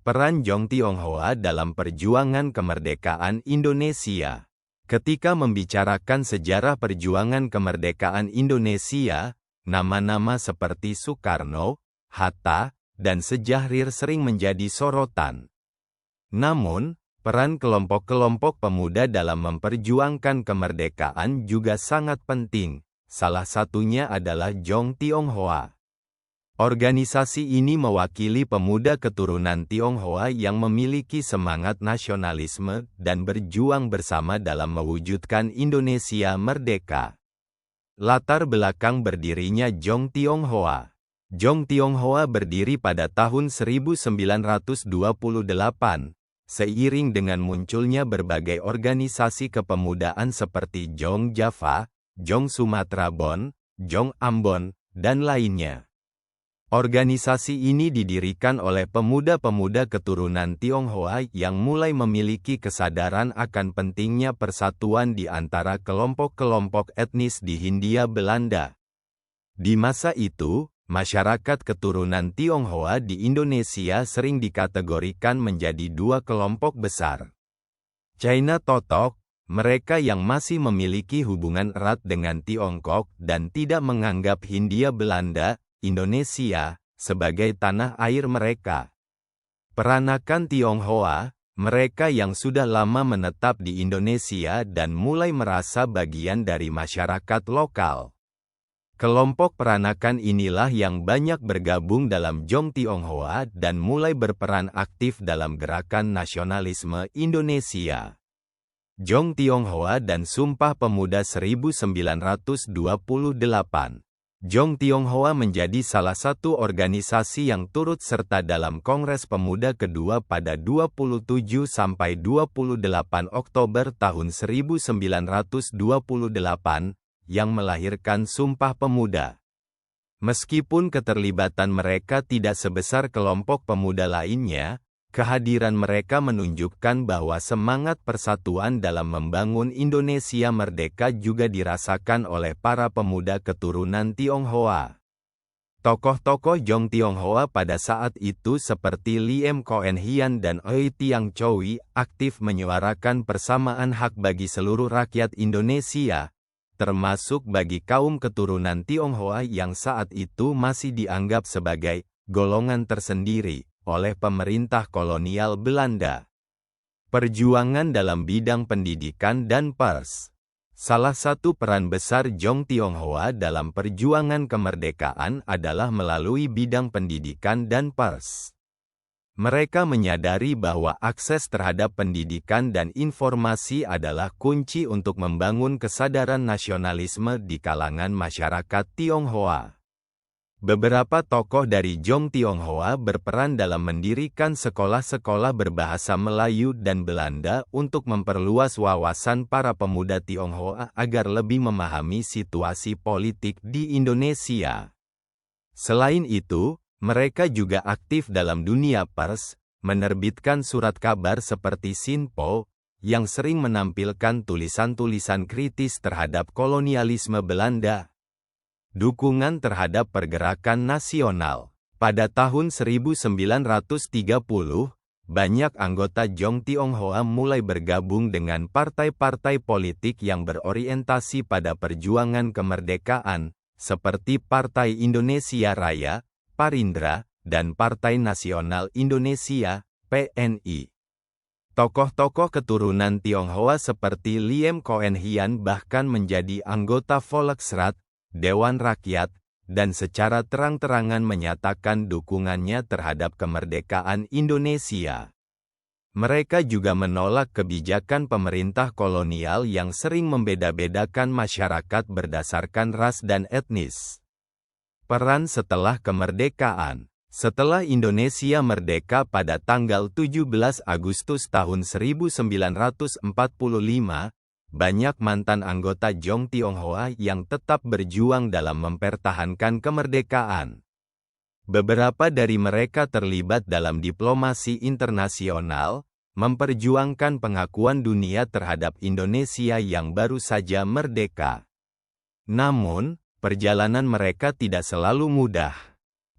Peran Jong Tionghoa dalam perjuangan kemerdekaan Indonesia. Ketika membicarakan sejarah perjuangan kemerdekaan Indonesia, nama-nama seperti Soekarno, Hatta, dan Sejahrir sering menjadi sorotan. Namun, peran kelompok-kelompok pemuda dalam memperjuangkan kemerdekaan juga sangat penting. Salah satunya adalah Jong Tionghoa. Organisasi ini mewakili pemuda keturunan Tionghoa yang memiliki semangat nasionalisme dan berjuang bersama dalam mewujudkan Indonesia merdeka. Latar belakang berdirinya Jong Tionghoa. Jong Tionghoa berdiri pada tahun 1928, seiring dengan munculnya berbagai organisasi kepemudaan seperti Jong Java, Jong Sumatera Bon, Jong Ambon, dan lainnya. Organisasi ini didirikan oleh pemuda-pemuda keturunan Tionghoa yang mulai memiliki kesadaran akan pentingnya persatuan di antara kelompok-kelompok etnis di Hindia Belanda. Di masa itu, masyarakat keturunan Tionghoa di Indonesia sering dikategorikan menjadi dua kelompok besar. China Totok, mereka yang masih memiliki hubungan erat dengan Tiongkok dan tidak menganggap Hindia Belanda, Indonesia, sebagai tanah air mereka. Peranakan Tionghoa, mereka yang sudah lama menetap di Indonesia dan mulai merasa bagian dari masyarakat lokal. Kelompok peranakan inilah yang banyak bergabung dalam Jong Tionghoa dan mulai berperan aktif dalam gerakan nasionalisme Indonesia. Jong Tionghoa dan Sumpah Pemuda 1928. Jong Tionghoa menjadi salah satu organisasi yang turut serta dalam Kongres Pemuda kedua pada 27–28 Oktober tahun 1928, yang melahirkan Sumpah Pemuda. Meskipun keterlibatan mereka tidak sebesar kelompok pemuda lainnya, kehadiran mereka menunjukkan bahwa semangat persatuan dalam membangun Indonesia merdeka juga dirasakan oleh para pemuda keturunan Tionghoa. Tokoh-tokoh Jong Tionghoa pada saat itu seperti Liem Koen Hian dan Oei Tiang Chowi aktif menyuarakan persamaan hak bagi seluruh rakyat Indonesia, termasuk bagi kaum keturunan Tionghoa yang saat itu masih dianggap sebagai golongan tersendiri oleh pemerintah kolonial Belanda. Perjuangan dalam bidang pendidikan dan pers. Salah satu peran besar Jong Tionghoa dalam perjuangan kemerdekaan adalah melalui bidang pendidikan dan pers. Mereka menyadari bahwa akses terhadap pendidikan dan informasi adalah kunci untuk membangun kesadaran nasionalisme di kalangan masyarakat Tionghoa. Beberapa tokoh dari Jong Tionghoa berperan dalam mendirikan sekolah-sekolah berbahasa Melayu dan Belanda untuk memperluas wawasan para pemuda Tionghoa agar lebih memahami situasi politik di Indonesia. Selain itu, mereka juga aktif dalam dunia pers, menerbitkan surat kabar seperti Sinpo, yang sering menampilkan tulisan-tulisan kritis terhadap kolonialisme Belanda. Dukungan terhadap pergerakan nasional. Pada tahun 1930, banyak anggota Jong Tionghoa mulai bergabung dengan partai-partai politik yang berorientasi pada perjuangan kemerdekaan, seperti Partai Indonesia Raya, Parindra, dan Partai Nasional Indonesia, PNI. Tokoh-tokoh keturunan Tionghoa seperti Liem Koen Hian bahkan menjadi anggota Volksraad, Dewan Rakyat, dan secara terang-terangan menyatakan dukungannya terhadap kemerdekaan Indonesia. Mereka juga menolak kebijakan pemerintah kolonial yang sering membeda-bedakan masyarakat berdasarkan ras dan etnis. Peran setelah kemerdekaan. Setelah Indonesia merdeka pada tanggal 17 Agustus tahun 1945, banyak mantan anggota Jong Tionghoa yang tetap berjuang dalam mempertahankan kemerdekaan. Beberapa dari mereka terlibat dalam diplomasi internasional, memperjuangkan pengakuan dunia terhadap Indonesia yang baru saja merdeka. Namun, perjalanan mereka tidak selalu mudah.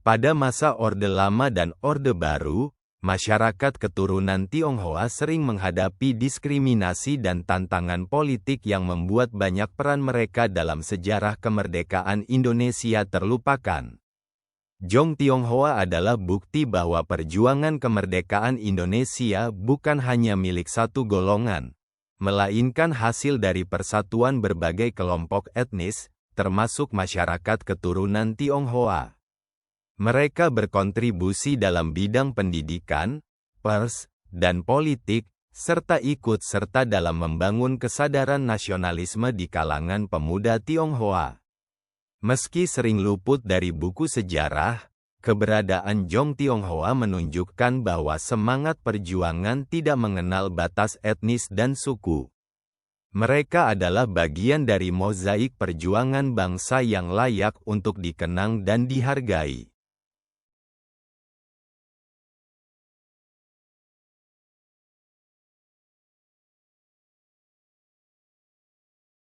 Pada masa Orde Lama dan Orde Baru, masyarakat keturunan Tionghoa sering menghadapi diskriminasi dan tantangan politik yang membuat banyak peran mereka dalam sejarah kemerdekaan Indonesia terlupakan. Jong Tionghoa adalah bukti bahwa perjuangan kemerdekaan Indonesia bukan hanya milik satu golongan, melainkan hasil dari persatuan berbagai kelompok etnis, termasuk masyarakat keturunan Tionghoa. Mereka berkontribusi dalam bidang pendidikan, pers, dan politik, serta ikut serta dalam membangun kesadaran nasionalisme di kalangan pemuda Tionghoa. Meski sering luput dari buku sejarah, keberadaan Jong Tionghoa menunjukkan bahwa semangat perjuangan tidak mengenal batas etnis dan suku. Mereka adalah bagian dari mozaik perjuangan bangsa yang layak untuk dikenang dan dihargai.